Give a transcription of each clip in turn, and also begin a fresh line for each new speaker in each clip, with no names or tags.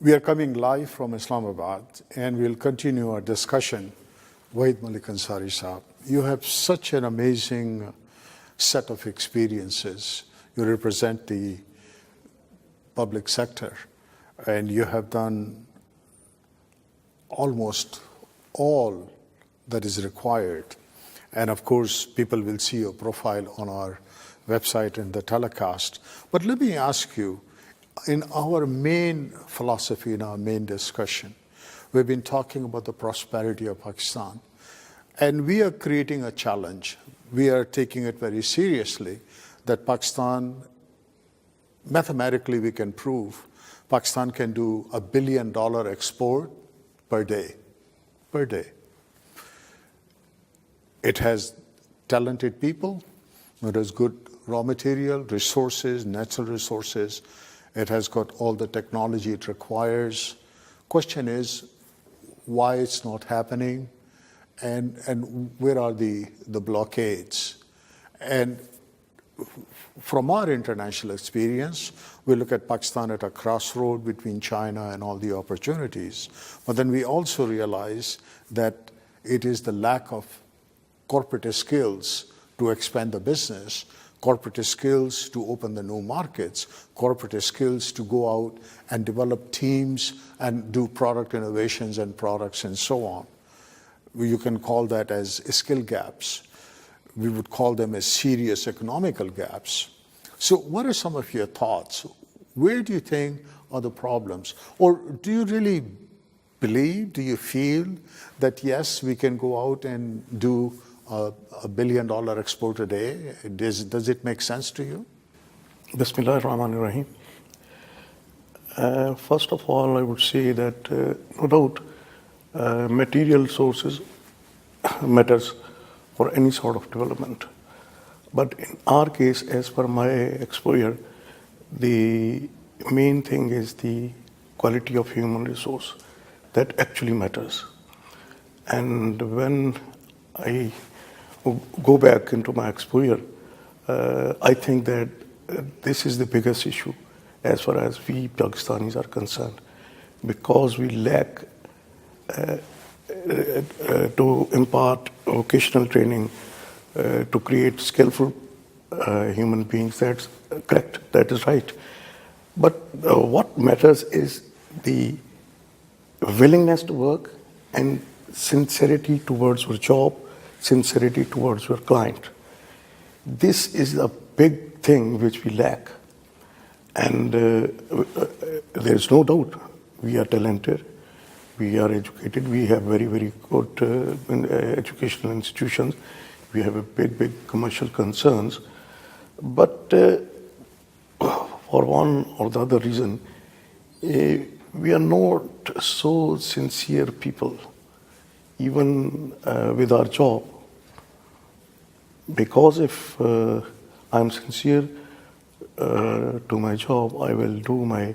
We are coming live from Islamabad, and we'll continue our discussion. Waheed Ansari Saab, you have such an amazing set of experiences. You represent the public sector, and you have done almost all that is required. And of course, people will see your profile on our website and the telecast. But let me ask you, in our main philosophy, in our main discussion, we've been talking about the prosperity of Pakistan. And we are creating a challenge. We are taking it very seriously that Pakistan, mathematically we can prove, Pakistan can do $1 billion export per day. It has talented people. It has good raw material, resources, natural resources. It has got all the technology it requires. Question is, why it's not happening, and where are the blockades? And from our international experience, we look at Pakistan at a crossroad between China and all the opportunities. But then we also realize that it is the lack of corporate skills to expand the business, corporate skills to open the new markets, corporate skills to go out and develop teams and do product innovations and products and so on. You can call that as skill gaps. We would call them as serious economical gaps. So what are some of your thoughts? Where do you think are the problems? Or do you really believe, do you feel that yes, we can go out and do $1 billion export a day? Does it make sense to you?
Bismillah ar-Rahman ar-Rahim. First of all, I would say that no doubt material sources matters for any sort of development. But in our case, as per my exposure, the main thing is the quality of human resource that actually matters. And when I go back into my exposure, I think that this is the biggest issue as far as we Pakistanis are concerned, because we lack to impart vocational training to create skillful human beings. That's correct, that is right. But what matters is the willingness to work and sincerity towards your job, sincerity towards your client. This is a big thing which we lack. And there's no doubt we are talented, we are educated, we have very, very good educational institutions, we have a big commercial concerns. But for one or the other reason, we are not so sincere people, even with our job. Because if I'm sincere to my job, I will do my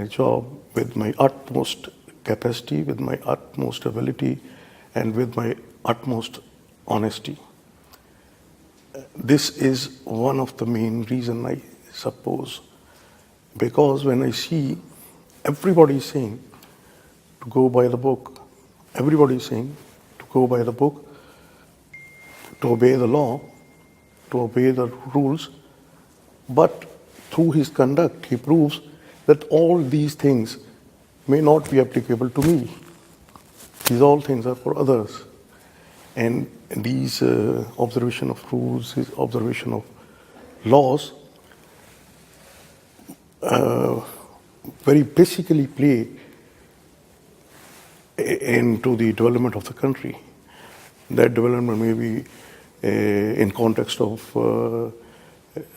job with my utmost capacity, with my utmost ability, and with my utmost honesty. This is one of the main reasons, I suppose, because when I see everybody saying to go by the book, everybody is saying to go by the book, to obey the law, to obey the rules, but through his conduct, he proves that all these things may not be applicable to me. These all things are for others. And these observation of rules, his observation of laws, very basically play into the development of the country. That development may be in context of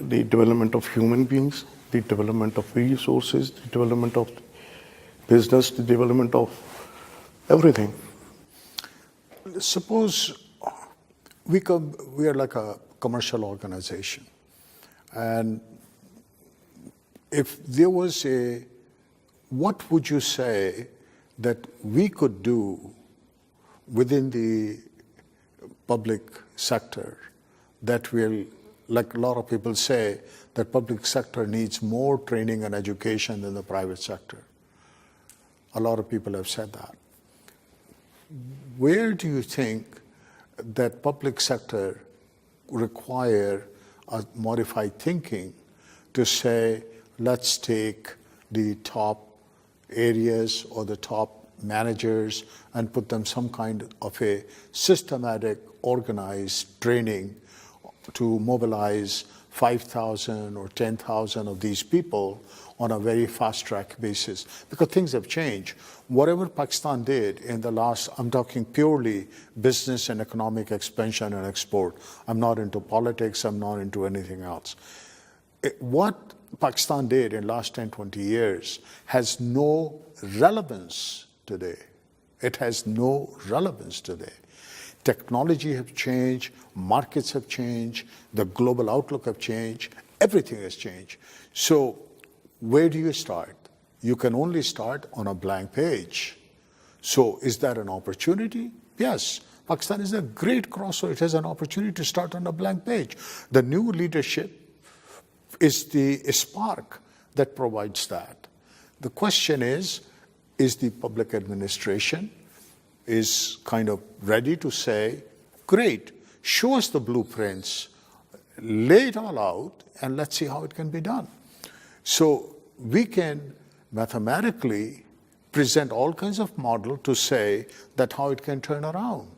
the development of human beings, the development of resources, the development of business, the development of everything.
Suppose we are like a commercial organization, and if there was what would you say that we could do within the public sector that will, like a lot of people say, that public sector needs more training and education than the private sector? A lot of people have said that. Where do you think that public sector require a modified thinking to say, let's take the top areas or the top managers and put them some kind of a systematic, organized training to mobilize 5,000 or 10,000 of these people on a very fast-track basis? Because things have changed. Whatever Pakistan did in the last, I'm talking purely business and economic expansion and export. I'm not into politics, I'm not into anything else. What Pakistan did in the last 10, 20 years has no relevance today. It has no relevance today. Technology has changed, markets have changed, the global outlook have changed, everything has changed. So where do you start? You can only start on a blank page. So is that an opportunity? Yes. Pakistan is a great crossroad. It has an opportunity to start on a blank page. The new leadership is the spark that provides that. The question is the public administration is kind of ready to say, great, show us the blueprints, lay it all out, and let's see how it can be done. So we can mathematically present all kinds of model to say that how it can turn around.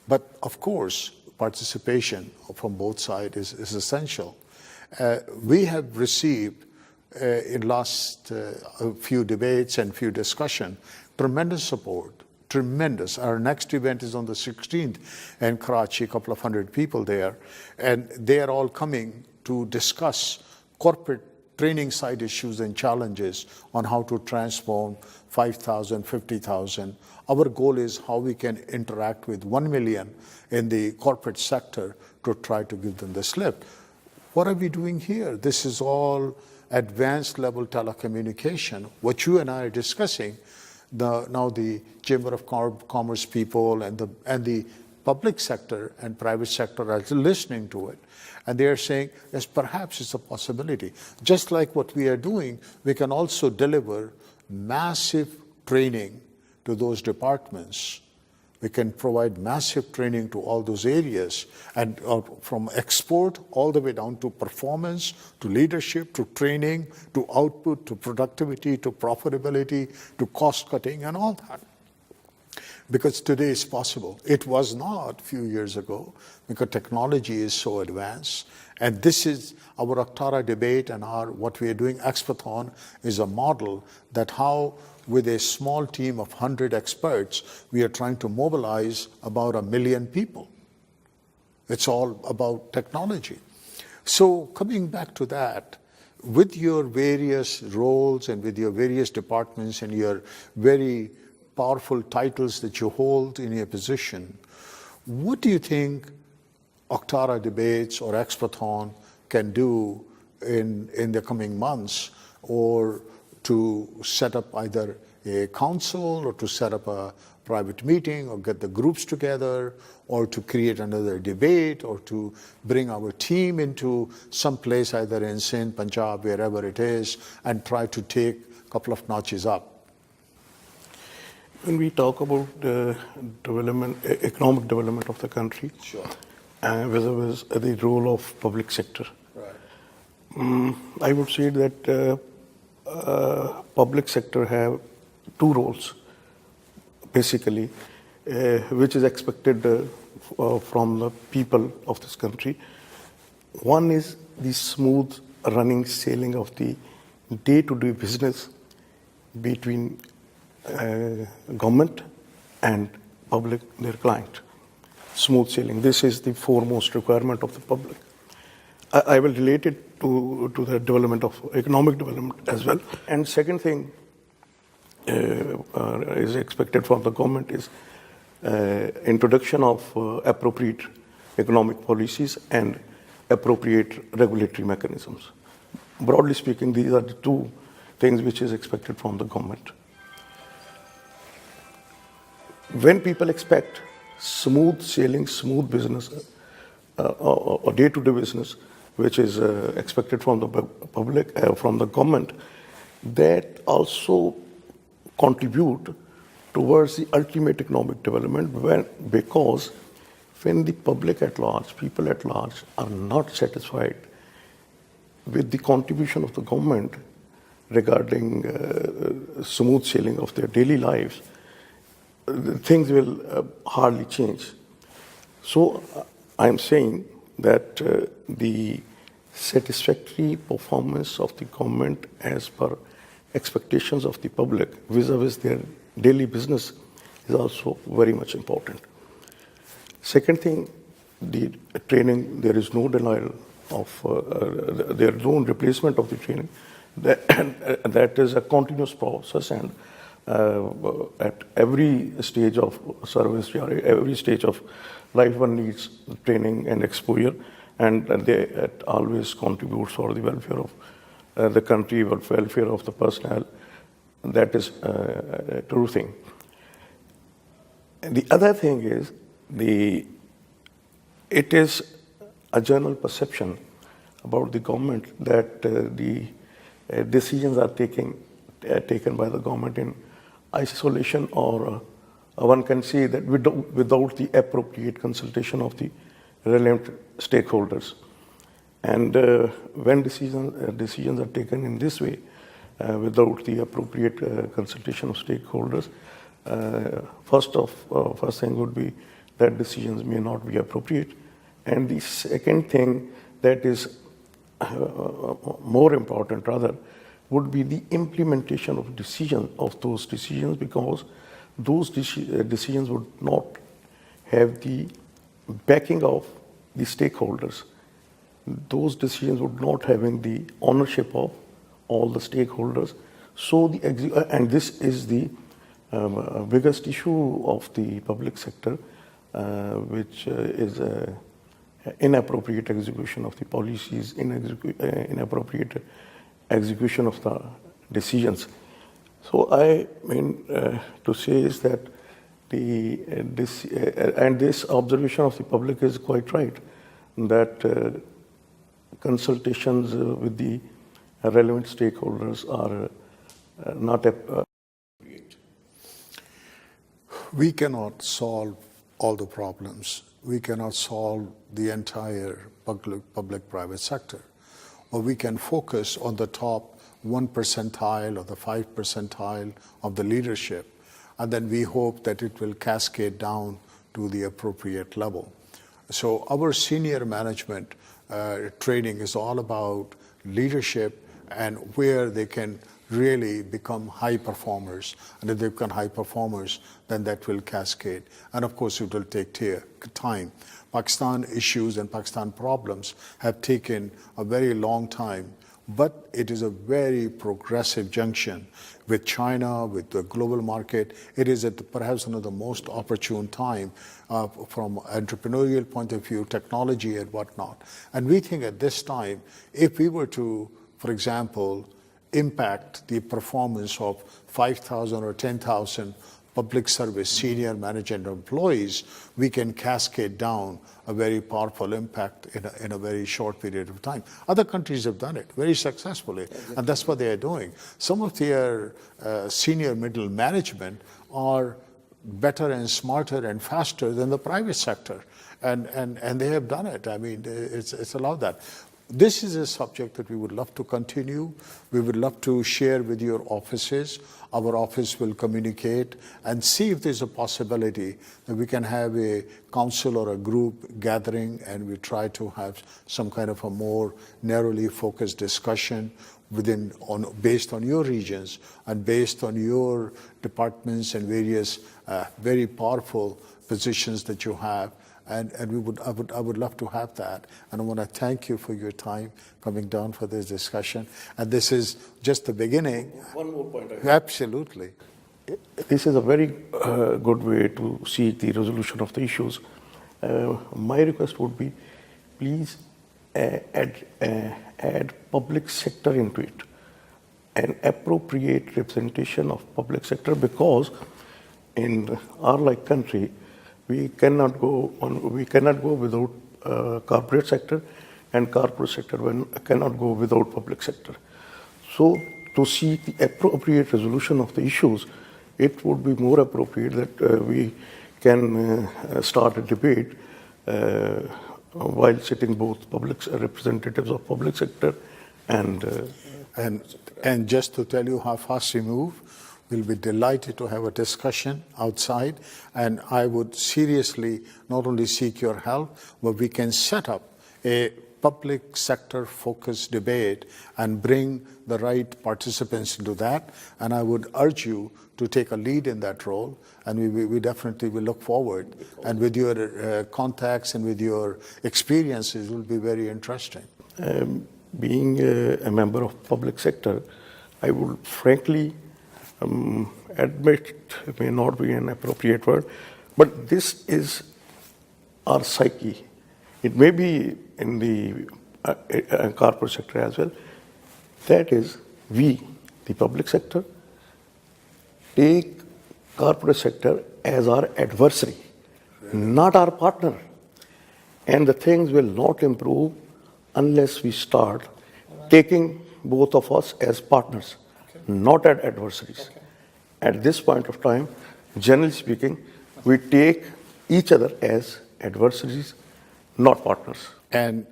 But of course, participation from both sides is essential. We have received in last few debates and few discussion tremendous support, tremendous. Our next event is on the 16th in Karachi, a couple of hundred people there, and they are all coming to discuss corporate training side issues and challenges on how to transform 5,000, 50,000. Our goal is how we can interact with 1 million in the corporate sector to try to give them this lift. What are we doing here? This is all advanced level telecommunication. What you and I are discussing, now the Chamber of Commerce people and the public sector and private sector are listening to it. And they are saying, yes, perhaps it's a possibility. Just like what we are doing, we can also deliver massive training to those departments. We can provide massive training to all those areas, and from export all the way down to performance, to leadership, to training, to output, to productivity, to profitability, to cost cutting, and all that. Because today it's possible. It was not a few years ago, because technology is so advanced. And this is our Akhtar debate, and what we are doing, Expathon, is a model that how with a small team of 100 experts, we are trying to mobilize about 1 million people. It's all about technology. So coming back to that, with your various roles and with your various departments and your very powerful titles that you hold in your position, what do you think Akhtar debates or Expathon can do in the coming months, or to set up either a council or to set up a private meeting or get the groups together or to create another debate or to bring our team into some place either in Sindh, Punjab, wherever it is, and try to take a couple of notches up?
When we talk about economic development of the country,
Sure.
Vis-a-vis the role of public sector,
Right.
I would say that public sector have two roles, basically, which is expected from the people of this country. One is the smooth running sailing of the day-to-day business between government and public, their client. Smooth sailing. This is the foremost requirement of the public. I will relate it to the development of economic development as well. And second thing is expected from the government is introduction of appropriate economic policies and appropriate regulatory mechanisms. Broadly speaking, these are the two things which is expected from the government. When people expect smooth sailing, smooth business, or day-to-day business, which is expected from the public, from the government, that also contribute towards the ultimate economic development because when the public at large, people at large, are not satisfied with the contribution of the government regarding smooth sailing of their daily lives, things will hardly change. So I'm saying that the satisfactory performance of the government as per expectations of the public vis-a-vis their daily business is also very much important. Second thing, the training, there is no denial of, there is no replacement of the training. That is a continuous process, and at every stage of service, every stage of life, one needs training and exposure, and it always contributes for the welfare of the country, welfare of the personnel. That is a true thing. And the other thing is, it is a general perception about the government that the decisions are taken by the government in isolation, or one can say that without the appropriate consultation of the relevant stakeholders. And when decisions are taken in this way, without the appropriate consultation of stakeholders, first thing would be that decisions may not be appropriate. And the second thing that is more important rather would be the implementation of those decisions, because those decisions would not have the backing of the stakeholders. Those decisions would not having the ownership of all the stakeholders. So and this is the biggest issue of the public sector, which is inappropriate execution of the policies, inappropriate execution of the decisions. So I mean to say is that this observation of the public is quite right, that consultations with the relevant stakeholders are not appropriate.
We cannot solve all the problems. We cannot solve the entire public-private sector. Or we can focus on the top 1 percentile or the 5 percentile of the leadership, and then we hope that it will cascade down to the appropriate level. So our senior management training is all about leadership and where they can really become high performers. And if they become high performers, then that will cascade. And of course, it will take time. Pakistan issues and Pakistan problems have taken a very long time, but it is a very progressive junction with China, with the global market. It is at perhaps one of the most opportune time from entrepreneurial point of view, technology and whatnot. And we think at this time, if we were to, for example, impact the performance of 5,000 or 10,000 public service senior management employees, we can cascade down a very powerful impact in a very short period of time. Other countries have done it very successfully, and that's what they are doing. Some of their senior middle management are better and smarter and faster than the private sector, and they have done it. I mean, it's allowed that. This is a subject that we would love to continue. We would love to share with your offices. Our office will communicate and see if there's a possibility that we can have a council or a group gathering, and we try to have some kind of a more narrowly focused discussion based on your regions and based on your departments and various very powerful positions that you have. And I would love to have that. And I want to thank you for your time coming down for this discussion. And this is just the beginning.
One more point.
Absolutely.
This is a very good way to see the resolution of the issues. My request would be, please add public sector into it, an appropriate representation of public sector, because in our like country, we cannot go without corporate sector, and corporate sector cannot go without public sector. So to see the appropriate resolution of the issues, it would be more appropriate that we can start a debate while sitting both public representatives of public sector and
And just to tell you how fast we move, we'll be delighted to have a discussion outside. And I would seriously not only seek your help, but we can set up a public sector focused debate and bring the right participants into that. And I would urge you to take a lead in that role. And we definitely will look forward. And with your contacts and with your experiences, it will be very interesting.
Being a member of public sector, I would frankly admit, it may not be an appropriate word, but this is our psyche. It may be in the corporate sector as well. That is, we, the public sector, take corporate sector as our adversary, not our partner. And the things will not improve unless we start taking both of us as partners, not as adversaries. At this point of time, generally speaking, we take each other as adversaries, not partners.
And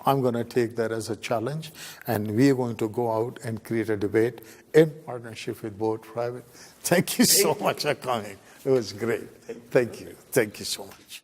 I'm going to take that as a challenge, and we are going to go out and create a debate in partnership with both private. Thank you so much for coming. It was great. Thank you. Thank you so much.